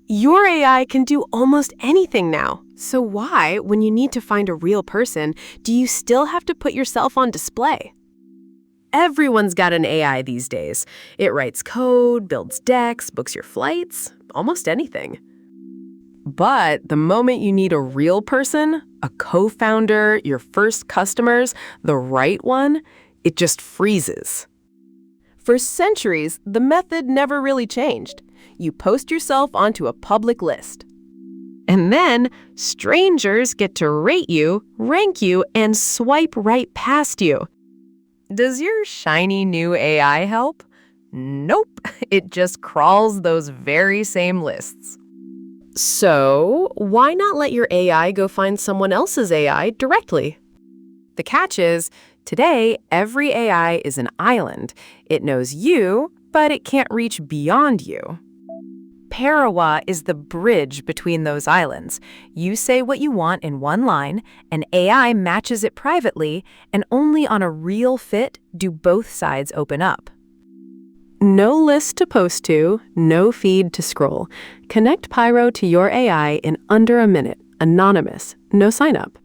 Your AI can do almost anything now. So why, when you need to find a real person, do you still have to put yourself on display? Everyone's got an AI these days. It writes code, builds decks, books your flights, almost anything. But the moment you need a real person, a co-founder, your first customers, the right one, it just freezes. For centuries, the method never really changed. You post yourself onto a public list. And then strangers get to rate you, rank you, and swipe right past you. Does your shiny new AI help? Nope, it just crawls those very same lists. So, why not let your AI go find someone else's AI directly? The catch is, today, every AI is an island. It knows you, but it can't reach beyond you. Pairoa is the bridge between those islands. You say what you want in one line, and AI matches it privately, and only on a real fit do both sides open up. No list to post to, no feed to scroll. Connect Pyro to your AI in under a minute, anonymous, no sign up.